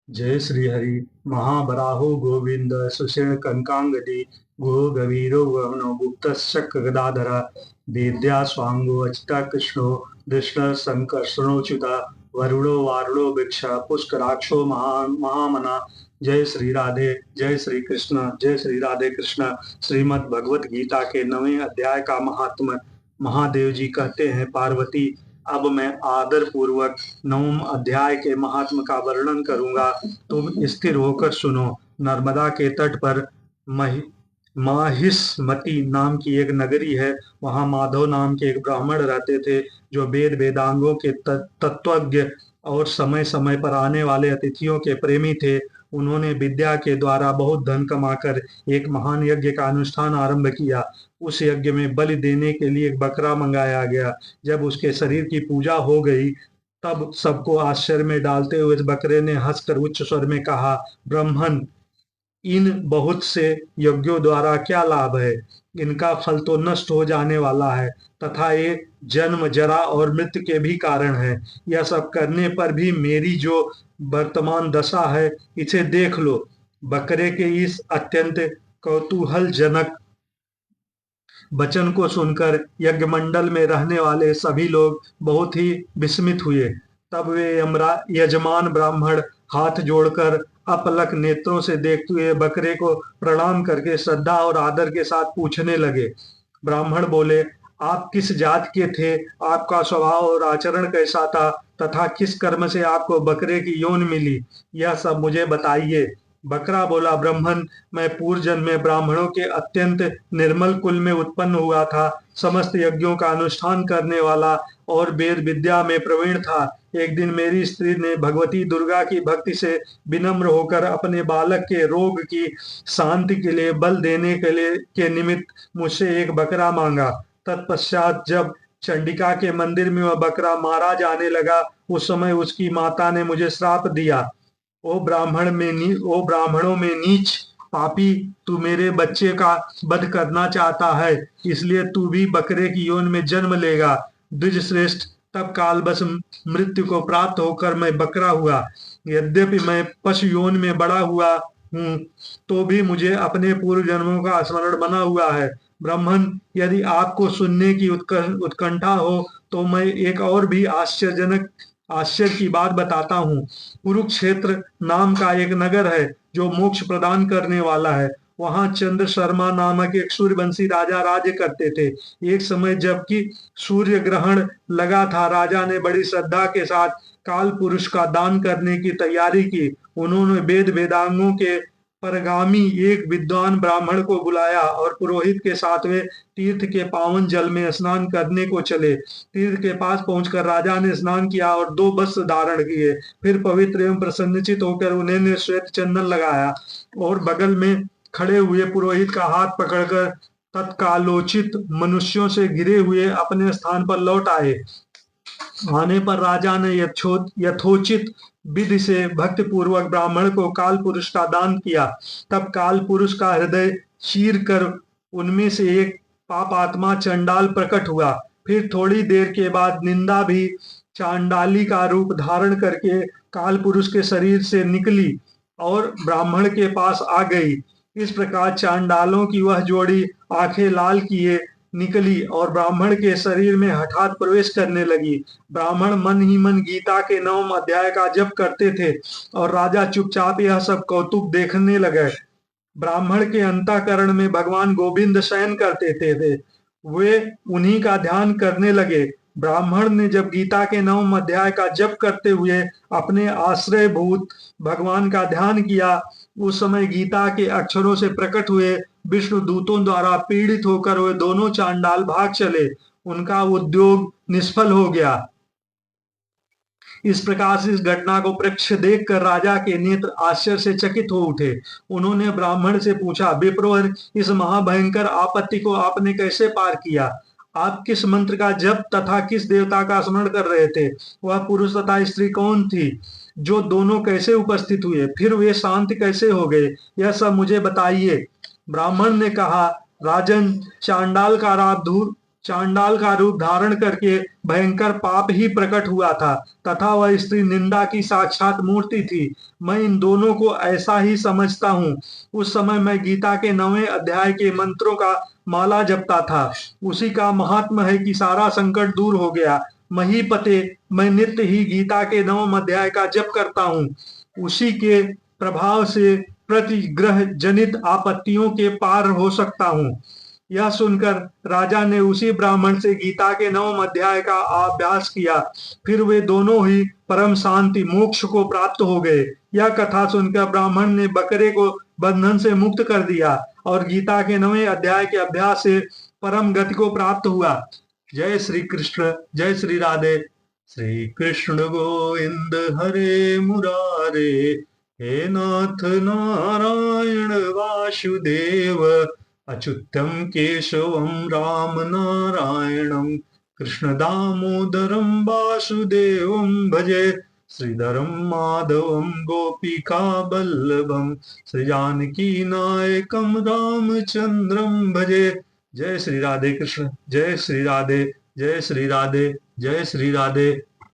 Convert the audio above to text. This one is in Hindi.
जय श्री हरि। महाबराहो गोविंद सुषेण कंकांगति गो गवीरो गहनो गुप्तश्च गदाधर वेद्या स्वांगो अचिता कृष्णो कृष्ण संकर्षणोच्युता वरुणो वारुणो वृक्ष पुष्कराक्षो महामना। जय श्री राधे, जय श्री कृष्ण, जय श्री राधे कृष्ण। श्रीमद् भगवत गीता के 9वें अध्याय का महात्म। महादेव जी कहते हैं, पार्वती अब मैं आदर पूर्वक 9वें अध्याय के महात्म का वर्णन करूंगा, तुम स्थिर होकर सुनो। नर्मदा के तट पर माहिष्मती नाम की एक नगरी है। वहां माधव नाम के एक ब्राह्मण रहते थे, जो वेद वेदांगों के तत्वज्ञ और समय समय पर आने वाले अतिथियों के प्रेमी थे। उन्होंने विद्या के द्वारा बहुत धन कमाकर एक महान यज्ञ का अनुष्ठान आरंभ किया। उस यज्ञ में बलि देने के लिए एक बकरा मंगाया गया। जब उसके शरीर की पूजा हो गई, तब सबको आश्चर्य में डालते हुए इस बकरे ने हंसकर उच्च स्वर में कहा, ब्राह्मण, इन बहुत से यज्ञों द्वारा क्या लाभ है? इनका फल तो नष्ट हो जाने वाला है तथा ये जन्म, जरा और मृत्यु के भी कारण है। यह सब करने पर भी मेरी जो वर्तमान दशा है, इसे देख लो। बकरे के इस अत्यंत कौतूहलजनक वचन को सुनकर यज्ञमंडल में रहने वाले सभी लोग बहुत ही विस्मित हुए। तब वे यजमान ब्राह्मण हाथ जोड़कर अपलक नेत्रों से देखते हुए बकरे को प्रणाम करके श्रद्धा और आदर के साथ पूछने लगे। ब्राह्मण बोले, आप किस जात के थे? आपका स्वभाव और आचरण कैसा था तथा किस कर्म से आपको बकरे की योनि मिली? यह सब मुझे बताइए। बकरा बोला, ब्राह्मण, मैं पूर्व जन्म में ब्राह्मणों के अत्यंत निर्मल कुल में उत्पन्न हुआ था। समस्त यज्ञों का अनुष्ठान करने वाला और वेद विद्या में प्रवीण था। एक दिन मेरी स्त्री ने भगवती दुर्गा की भक्ति से विनम्र होकर अपने बालक के रोग की शांति के लिए बल देने के निमित्त मुझसे एक बकरा मांगा। तत्पश्चात जब चंडिका के मंदिर में वह बकरा मारा जाने लगा, उस समय उसकी माता ने मुझे श्राप दिया, ओ ब्राह्मणों में नीच पापी, तू मेरे बच्चे का वध करना चाहता है, इसलिए तू भी बकरे की योनि में जन्म लेगा। द्विज श्रेष्ठ, तब कालवश मृत्यु को प्राप्त होकर मैं बकरा हुआ। यद्यपि मैं पशु योनि में बड़ा हुआ हूँ, तो भी मुझे अपने पूर्व जन्मों का स्मरण बना हुआ है। ब्राह्मण, यदि आपको सुनने की उत्कंठा हो तो मैं एक और भी आश्चर्य की बात बताता हूँ। कुरुक्षेत्र नाम का एक नगर है, जो मोक्ष प्रदान करने वाला है। वहां चंद्र शर्मा नामक एक सूर्यवंशी राजा राज्य करते थे। एक समय जबकि सूर्य ग्रहण लगा था, राजा ने बड़ी श्रद्धा के साथ काल पुरुष का दान करने की तैयारी की। उन्होंने वेद वेदांगों के परगामी एक विद्वान ब्राह्मण को बुलाया और पुरोहित के साथ वे तीर्थ के पावन जल में स्नान करने को चले। तीर्थ के पास पहुंचकर राजा ने स्नान किया और 2 वस्त्र धारण किए। फिर पवित्र एवं प्रसन्नचित होकर उन्होंने श्वेत चंदन लगाया और बगल में खड़े हुए पुरोहित का हाथ पकड़कर तत्कालोचित मनुष्यों से घिरे हुए अपने स्थान पर लौट आए। आने पर राजा ने यथोचित विधि से भक्ति पूर्वक ब्राह्मण को काल पुरुष का दान किया। तब काल पुरुष का हृदय चीर कर उनमें से एक पापात्मा चंडाल प्रकट हुआ। फिर थोड़ी देर के बाद निंदा भी चांडाली का रूप धारण करके काल पुरुष के शरीर से निकली और ब्राह्मण के पास आ गई। इस प्रकार चांडालों की वह जोड़ी आंखें लाल किए निकली और ब्राह्मण के शरीर में हठात प्रवेश करने लगी। ब्राह्मण मन ही मन गीता के 9वें अध्याय का जप करते थे और राजा चुपचाप यह सब कौतुक देखने लगे। ब्राह्मण के अंतःकरण में भगवान गोविंद शयन करते थे। वे उन्हीं का ध्यान करने लगे। ब्राह्मण ने जब गीता के 9वें अध्याय का जप करते हुए अपने आश्रय भूत भगवान का ध्यान किया, उस समय गीता के अक्षरों से प्रकट हुए विष्णु दूतों द्वारा पीड़ित होकर वे दोनों चांडाल भाग चले। उनका उद्योग निष्फल हो गया। इस प्रकार से इस घटना को प्रत्यक्ष देखकर राजा के नेत्र आश्चर्य से चकित हो उठे। उन्होंने ब्राह्मण से पूछा, विप्रवर, इस महाभयंकर आपत्ति को आपने कैसे पार किया? आप किस मंत्र का जप तथा किस देवता का स्मरण कर रहे थे? वह पुरुष तथा स्त्री कौन थी? जो दोनों कैसे उपस्थित हुए? फिर वे शांत कैसे हो गए? यह सब मुझे बताइए। ब्राह्मण ने कहा, राजन, चांडाल का चांडाल का रूप धारण करके भयंकर पाप ही प्रकट हुआ था तथा वह स्त्री निंदा की साक्षात मूर्ति थी। मैं इन दोनों को ऐसा ही समझता हूँ। उस समय मैं गीता के 9वें अध्याय के मंत्रों का माला जपता था। उसी का महात्म है कि सारा संकट दूर हो गया। महीपते, मैं नित्य ही गीता के 9वें अध्याय का जप करता हूँ। उसी के प्रभाव से प्रतिग्रह जनित आपत्तियों के पार हो सकता हूँ। यह सुनकर राजा ने उसी ब्राह्मण से गीता के 9वें अध्याय का अभ्यास किया। फिर वे दोनों ही परम शांति मोक्ष को प्राप्त हो गए। यह कथा सुनकर ब्राह्मण ने बकरे को बंधन से मुक्त कर दिया और गीता के 9वें अध्याय के अभ्यास से परम गति को प्राप्त हुआ। जय श्री कृष्ण, जय श्री राधे। श्री कृष्ण गोविंद हरे मुरारे, हे नाथ नारायण वासुदेव, अच्युतम केशवम राम नारायणम, कृष्ण दामोदरम वासुदेवम भजे, श्रीधरम माधवम गोपिका बल्लभम, श्री जानकी नायकम रामचंद्रम भजे। जय श्री राधे कृष्ण, जय श्री राधे, जय श्री राधे, जय श्री राधे।